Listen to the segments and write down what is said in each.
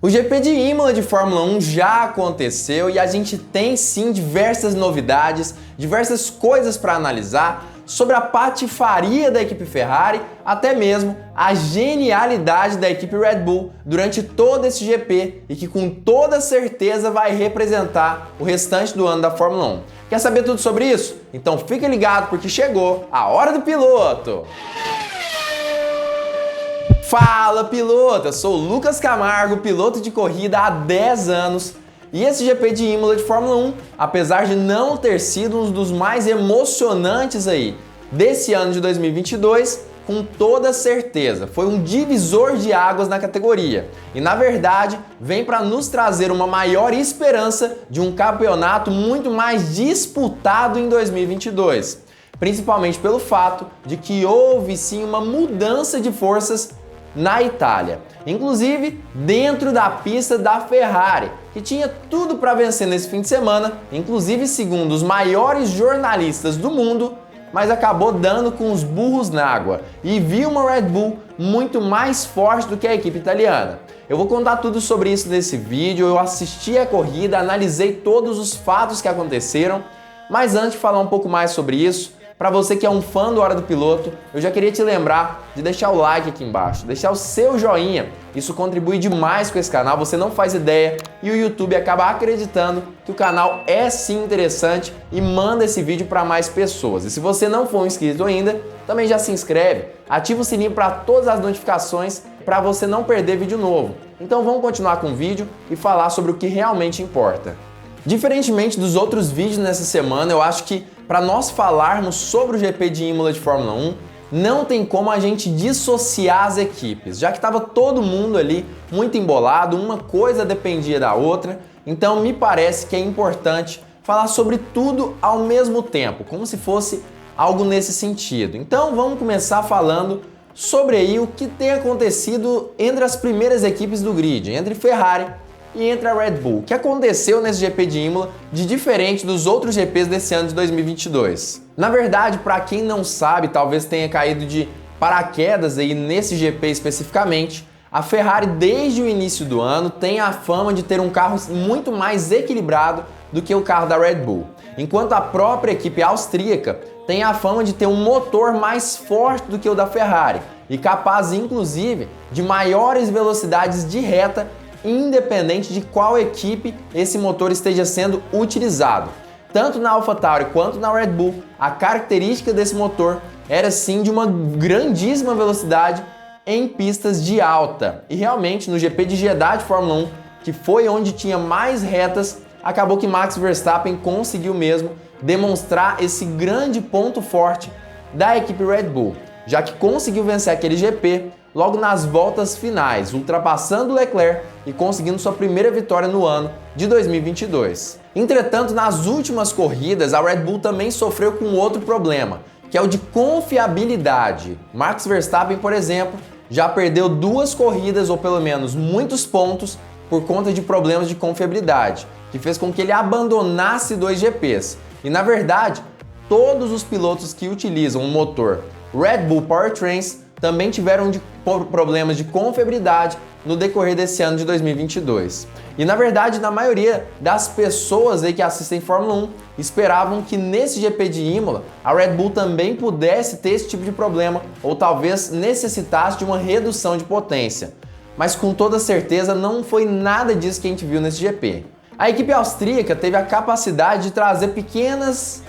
O GP de Imola de Fórmula 1 já aconteceu e a gente tem sim diversas novidades, diversas coisas para analisar sobre a patifaria da equipe Ferrari, até mesmo a genialidade da equipe Red Bull durante todo esse GP e que com toda certeza vai representar o restante do ano da Fórmula 1. Quer saber tudo sobre isso? Então fica ligado porque chegou a hora do piloto! Fala piloto, eu sou o Lucas Camargo, piloto de corrida há 10 anos e esse GP de Imola de Fórmula 1, apesar de não ter sido um dos mais emocionantes aí desse ano de 2022, com toda certeza foi um divisor de águas na categoria e na verdade vem para nos trazer uma maior esperança de um campeonato muito mais disputado em 2022, principalmente pelo fato de que houve sim uma mudança de forças na Itália, inclusive dentro da pista da Ferrari, que tinha tudo para vencer nesse fim de semana, inclusive segundo os maiores jornalistas do mundo, mas acabou dando com os burros na água e viu uma Red Bull muito mais forte do que a equipe italiana. Eu vou contar tudo sobre isso nesse vídeo, eu assisti a corrida, analisei todos os fatos que aconteceram, mas antes de falar um pouco mais sobre isso, para você que é um fã do Hora do Piloto, eu já queria te lembrar de deixar o like aqui embaixo, deixar o seu joinha. Isso contribui demais com esse canal, você não faz ideia e o YouTube acaba acreditando que o canal é sim interessante e manda esse vídeo para mais pessoas. E se você não for inscrito ainda, também já se inscreve, ativa o sininho para todas as notificações para você não perder vídeo novo. Então vamos continuar com o vídeo e falar sobre o que realmente importa. Diferentemente dos outros vídeos nessa semana, eu acho que para nós falarmos sobre o GP de Imola de Fórmula 1, não tem como a gente dissociar as equipes, já que estava todo mundo ali muito embolado, uma coisa dependia da outra, então me parece que é importante falar sobre tudo ao mesmo tempo, como se fosse algo nesse sentido. Então vamos começar falando sobre aí o que tem acontecido entre as primeiras equipes do grid, entre Ferrari e entre a Red Bull. O que aconteceu nesse GP de Imola de diferente dos outros GPs desse ano de 2022? Na verdade, para quem não sabe, talvez tenha caído de paraquedas aí nesse GP especificamente, a Ferrari desde o início do ano tem a fama de ter um carro muito mais equilibrado do que o carro da Red Bull, enquanto a própria equipe austríaca tem a fama de ter um motor mais forte do que o da Ferrari e capaz inclusive de maiores velocidades de reta independente de qual equipe esse motor esteja sendo utilizado. Tanto na AlphaTauri quanto na Red Bull, a característica desse motor era sim de uma grandíssima velocidade em pistas de alta. E realmente no GP de Jeddah de Fórmula 1, que foi onde tinha mais retas, acabou que Max Verstappen conseguiu mesmo demonstrar esse grande ponto forte da equipe Red Bull, já que conseguiu vencer aquele GP logo nas voltas finais, ultrapassando Leclerc e conseguindo sua primeira vitória no ano de 2022. Entretanto, nas últimas corridas, a Red Bull também sofreu com outro problema, que é o de confiabilidade. Max Verstappen, por exemplo, já perdeu 2 corridas, ou pelo menos muitos pontos, por conta de problemas de confiabilidade, que fez com que ele abandonasse 2 GPs. E na verdade, todos os pilotos que utilizam o motor Red Bull Powertrains também tiveram problemas de confiabilidade no decorrer desse ano de 2022. E na verdade, na maioria das pessoas aí que assistem Fórmula 1 esperavam que nesse GP de Imola a Red Bull também pudesse ter esse tipo de problema ou talvez necessitasse de uma redução de potência. Mas com toda certeza não foi nada disso que a gente viu nesse GP. A equipe austríaca teve a capacidade de trazer pequenas,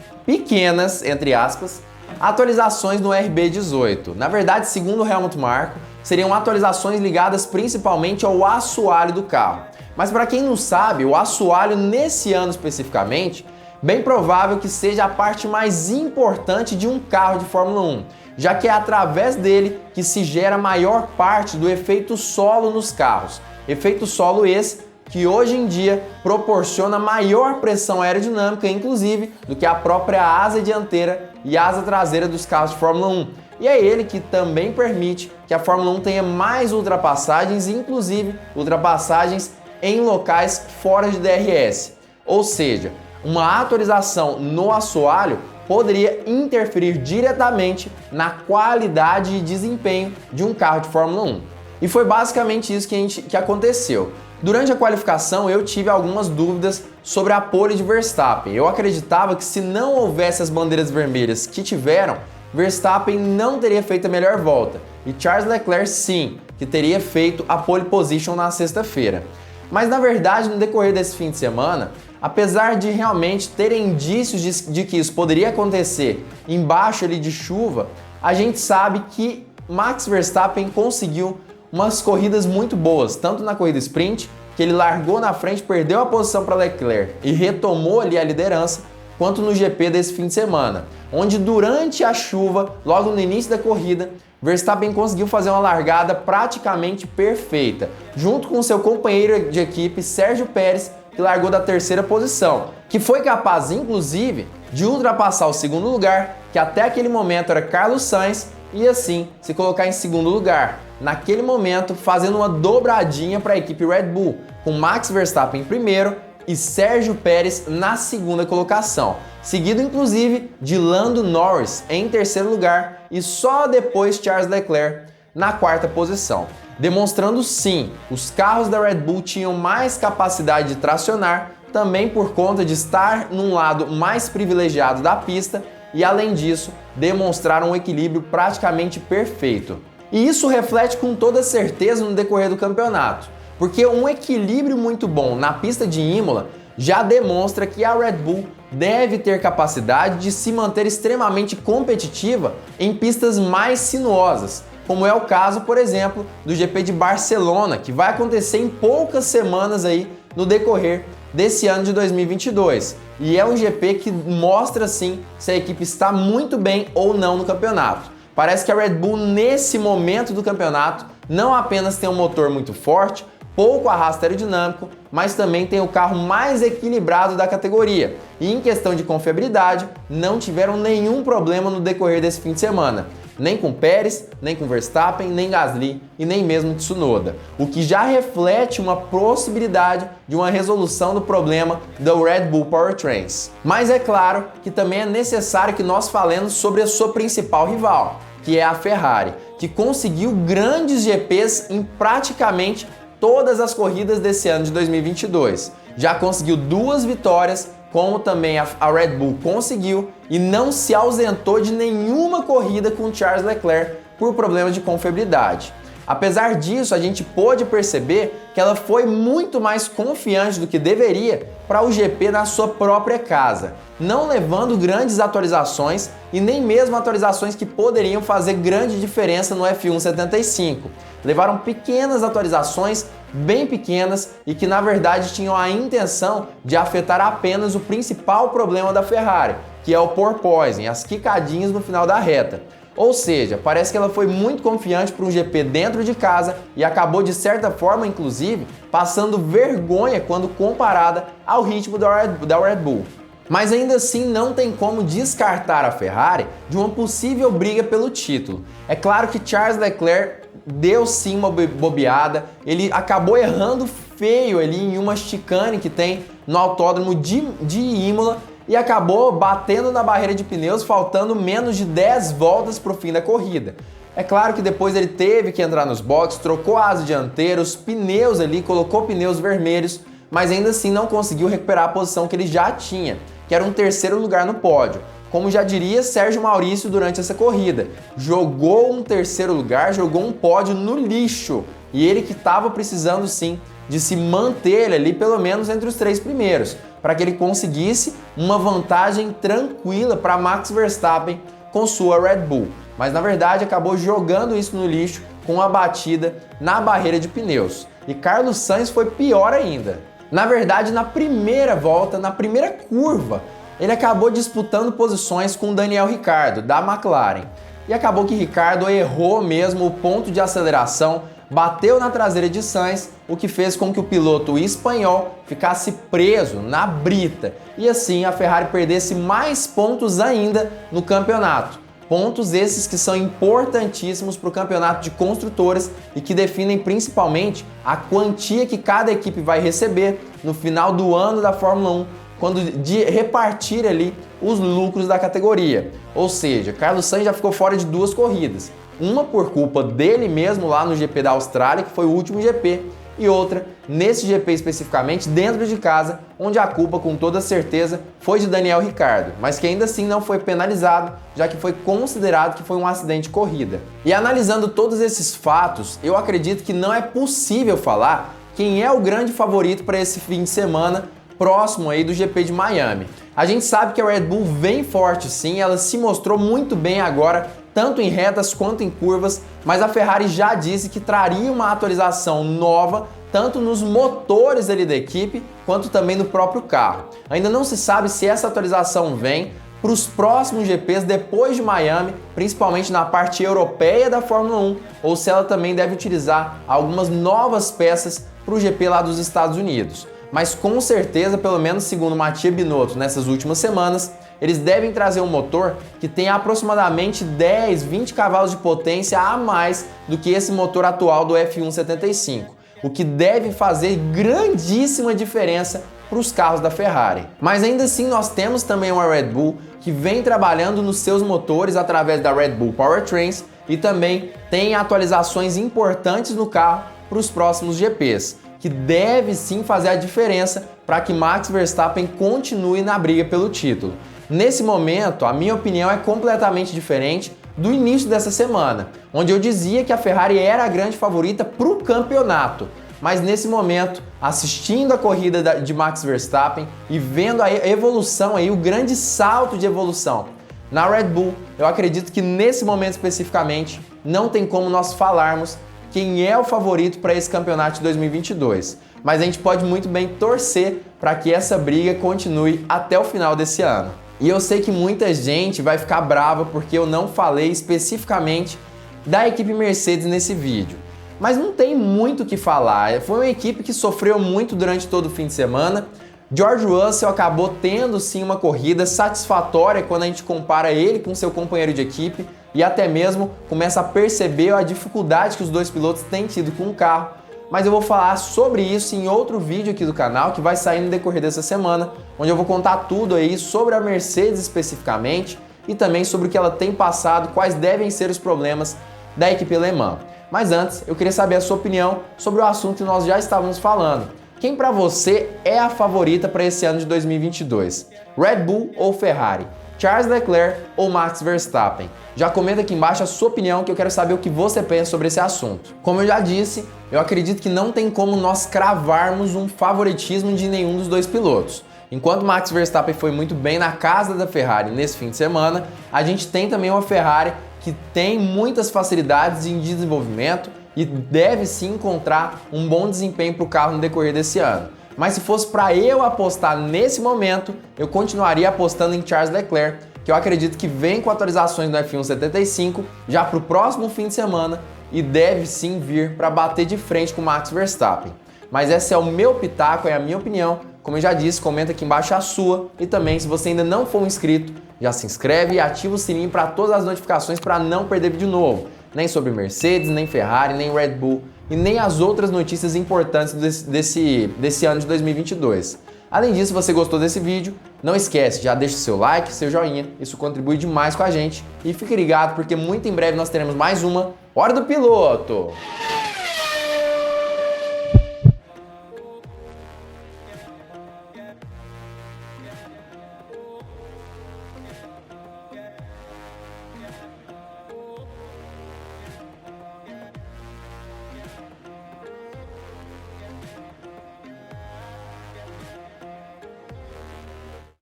entre aspas, atualizações no RB18. Na verdade, segundo o Helmut Marko, seriam atualizações ligadas principalmente ao assoalho do carro. Mas para quem não sabe, o assoalho nesse ano especificamente, bem provável que seja a parte mais importante de um carro de Fórmula 1, já que é através dele que se gera a maior parte do efeito solo nos carros. Efeito solo esse que hoje em dia proporciona maior pressão aerodinâmica, inclusive, do que a própria asa dianteira e asa traseira dos carros de Fórmula 1. E é ele que também permite que a Fórmula 1 tenha mais ultrapassagens, inclusive ultrapassagens em locais fora de DRS. Ou seja, uma atualização no assoalho poderia interferir diretamente na qualidade e desempenho de um carro de Fórmula 1. E foi basicamente isso que aconteceu. Durante a qualificação eu tive algumas dúvidas sobre a pole de Verstappen. Eu acreditava que se não houvesse as bandeiras vermelhas que tiveram, Verstappen não teria feito a melhor volta e Charles Leclerc sim, que teria feito a pole position na sexta-feira. Mas na verdade, no decorrer desse fim de semana, apesar de realmente terem indícios de que isso poderia acontecer embaixo ali de chuva, a gente sabe que Max Verstappen conseguiu umas corridas muito boas, tanto na corrida sprint, que ele largou na frente, perdeu a posição para Leclerc e retomou ali a liderança, quanto no GP desse fim de semana, onde durante a chuva, logo no início da corrida, Verstappen conseguiu fazer uma largada praticamente perfeita, junto com seu companheiro de equipe, Sérgio Pérez, que largou da terceira posição, que foi capaz, inclusive, de ultrapassar o segundo lugar, que até aquele momento era Carlos Sainz, e assim se colocar em segundo lugar, naquele momento fazendo uma dobradinha para a equipe Red Bull, com Max Verstappen em primeiro e Sérgio Pérez na segunda colocação, seguido inclusive de Lando Norris em terceiro lugar e só depois Charles Leclerc na quarta posição, demonstrando sim, os carros da Red Bull tinham mais capacidade de tracionar, também por conta de estar num lado mais privilegiado da pista e além disso, demonstraram um equilíbrio praticamente perfeito. E isso reflete com toda certeza no decorrer do campeonato, porque um equilíbrio muito bom na pista de Imola já demonstra que a Red Bull deve ter capacidade de se manter extremamente competitiva em pistas mais sinuosas, como é o caso, por exemplo, do GP de Barcelona, que vai acontecer em poucas semanas aí no decorrer desse ano de 2022. E é um GP que mostra sim se a equipe está muito bem ou não no campeonato. Parece que a Red Bull nesse momento do campeonato não apenas tem um motor muito forte, pouco arrasto aerodinâmico, mas também tem o carro mais equilibrado da categoria. E em questão de confiabilidade, não tiveram nenhum problema no decorrer desse fim de semana. Nem com Pérez, nem com Verstappen, nem Gasly e nem mesmo Tsunoda, o que já reflete uma possibilidade de uma resolução do problema do Red Bull Powertrains. Mas é claro que também é necessário que nós falemos sobre a sua principal rival, que é a Ferrari, que conseguiu grandes GPs em praticamente todas as corridas desse ano de 2022. Já conseguiu 2 vitórias, como também a Red Bull conseguiu, e não se ausentou de nenhuma corrida com Charles Leclerc por problemas de confiabilidade. Apesar disso, a gente pôde perceber que ela foi muito mais confiante do que deveria para o GP na sua própria casa, não levando grandes atualizações e nem mesmo atualizações que poderiam fazer grande diferença no F1 75. Levaram pequenas atualizações, bem pequenas, e que na verdade tinham a intenção de afetar apenas o principal problema da Ferrari, que é o porpoising, as quicadinhas no final da reta. Ou seja, parece que ela foi muito confiante para um GP dentro de casa e acabou de certa forma, inclusive, passando vergonha quando comparada ao ritmo da Red Bull. Mas ainda assim não tem como descartar a Ferrari de uma possível briga pelo título. É claro que Charles Leclerc deu sim uma bobeada, ele acabou errando feio ali em uma chicane que tem no autódromo de Imola e acabou batendo na barreira de pneus, faltando menos de 10 voltas para o fim da corrida. É claro que depois ele teve que entrar nos boxes, trocou a asa dianteira, os pneus ali, colocou pneus vermelhos, mas ainda assim não conseguiu recuperar a posição que ele já tinha, que era um terceiro lugar no pódio. Como já diria Sérgio Maurício durante essa corrida, jogou um terceiro lugar, jogou um pódio no lixo. E ele que estava precisando sim de se manter ali pelo menos entre os 3 primeiros, para que ele conseguisse uma vantagem tranquila para Max Verstappen com sua Red Bull. Mas na verdade acabou jogando isso no lixo com a batida na barreira de pneus. E Carlos Sainz foi pior ainda. Na verdade, na primeira volta, na primeira curva, ele acabou disputando posições com Daniel Ricciardo, da McLaren. E acabou que Ricciardo errou mesmo o ponto de aceleração, bateu na traseira de Sainz, o que fez com que o piloto espanhol ficasse preso na brita. E assim a Ferrari perdesse mais pontos ainda no campeonato. Pontos esses que são importantíssimos para o campeonato de construtores e que definem principalmente a quantia que cada equipe vai receber no final do ano da Fórmula 1, quando de repartir ali os lucros da categoria. Ou seja, Carlos Sainz já ficou fora de 2 corridas. Uma por culpa dele mesmo lá no GP da Austrália, que foi o último GP, e outra nesse GP especificamente dentro de casa, onde a culpa com toda certeza foi de Daniel Ricciardo, mas que ainda assim não foi penalizado, já que foi considerado que foi um acidente de corrida. E analisando todos esses fatos, eu acredito que não é possível falar quem é o grande favorito para esse fim de semana próximo aí do GP de Miami. A gente sabe que a Red Bull vem forte sim, ela se mostrou muito bem agora, tanto em retas quanto em curvas, mas a Ferrari já disse que traria uma atualização nova, tanto nos motores ali da equipe, quanto também no próprio carro. Ainda não se sabe se essa atualização vem para os próximos GPs depois de Miami, principalmente na parte europeia da Fórmula 1, ou se ela também deve utilizar algumas novas peças para o GP lá dos Estados Unidos. Mas com certeza, pelo menos segundo Mattia Binotto nessas últimas semanas, eles devem trazer um motor que tenha aproximadamente 10, 20 cavalos de potência a mais do que esse motor atual do F1 75, o que deve fazer grandíssima diferença para os carros da Ferrari. Mas ainda assim nós temos também uma Red Bull que vem trabalhando nos seus motores através da Red Bull Powertrains e também tem atualizações importantes no carro para os próximos GPs, que deve sim fazer a diferença para que Max Verstappen continue na briga pelo título. Nesse momento, a minha opinião é completamente diferente do início dessa semana, onde eu dizia que a Ferrari era a grande favorita para o campeonato. Mas nesse momento, assistindo a corrida de Max Verstappen e vendo a evolução aí, o grande salto de evolução na Red Bull, eu acredito que nesse momento especificamente não tem como nós falarmos quem é o favorito para esse campeonato de 2022. Mas a gente pode muito bem torcer para que essa briga continue até o final desse ano. E eu sei que muita gente vai ficar brava porque eu não falei especificamente da equipe Mercedes nesse vídeo. Mas não tem muito o que falar, foi uma equipe que sofreu muito durante todo o fim de semana. George Russell acabou tendo sim uma corrida satisfatória quando a gente compara ele com seu companheiro de equipe e até mesmo começa a perceber a dificuldade que os dois pilotos têm tido com o carro. Mas eu vou falar sobre isso em outro vídeo aqui do canal que vai sair no decorrer dessa semana, onde eu vou contar tudo aí sobre a Mercedes especificamente e também sobre o que ela tem passado, quais devem ser os problemas da equipe alemã. Mas antes, eu queria saber a sua opinião sobre o assunto que nós já estávamos falando. Quem para você é a favorita para esse ano de 2022? Red Bull ou Ferrari? Charles Leclerc ou Max Verstappen? Já comenta aqui embaixo a sua opinião que eu quero saber o que você pensa sobre esse assunto. Como eu já disse, eu acredito que não tem como nós cravarmos um favoritismo de nenhum dos dois pilotos. Enquanto Max Verstappen foi muito bem na casa da Ferrari nesse fim de semana, a gente tem também uma Ferrari que tem muitas facilidades em desenvolvimento e deve sim encontrar um bom desempenho para o carro no decorrer desse ano. Mas se fosse para eu apostar nesse momento, eu continuaria apostando em Charles Leclerc, que eu acredito que vem com atualizações no F1 75 já para o próximo fim de semana e deve sim vir para bater de frente com Max Verstappen. Mas esse é o meu pitaco, é a minha opinião. Como eu já disse, comenta aqui embaixo a sua e também se você ainda não for um inscrito, já se inscreve e ativa o sininho para todas as notificações para não perder vídeo novo. Nem sobre Mercedes, nem Ferrari, nem Red Bull e nem as outras notícias importantes desse ano de 2022. Além disso, se você gostou desse vídeo, não esquece, já deixa o seu like, seu joinha, isso contribui demais com a gente. E fique ligado porque muito em breve nós teremos mais uma Hora do Piloto!